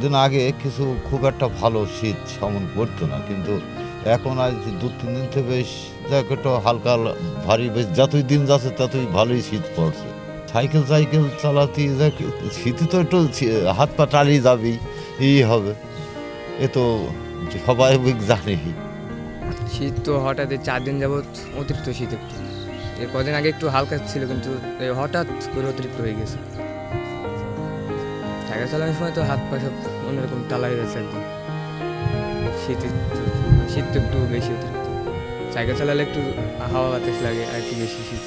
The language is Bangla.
কিছুদিন আগে কিছু খুব একটা ভালো শীত সেমন পড়তো না, কিন্তু এখন আজ 2-3 দিন থেকে বেশ যাক একটু হালকা ভারী, বেশ যতই দিন যাচ্ছে ততই ভালোই শীত পড়ছে। সাইকেল সাইকেল চালাতে যাক শীতে তো একটু হাত পা টালিয়ে যাবেই, এই হবে, এ তো সবাই জানে। শীত তো হঠাৎ 4 দিন যাবৎ অতিরিক্ত শীত একটু, এর কদিন আগে একটু হালকা ছিল, কিন্তু হঠাৎ করে অতিরিক্ত হয়ে গেছে। সাইকেল চালানোর সময় তো হাত পা সব অন্যরকম টালা হয়ে গেছে একদম। শীত তো একটু বেশি অতিরিক্ত। সাইকেল চালালে একটু হাওয়া বাতাস লাগে আর একটু বেশি শীত।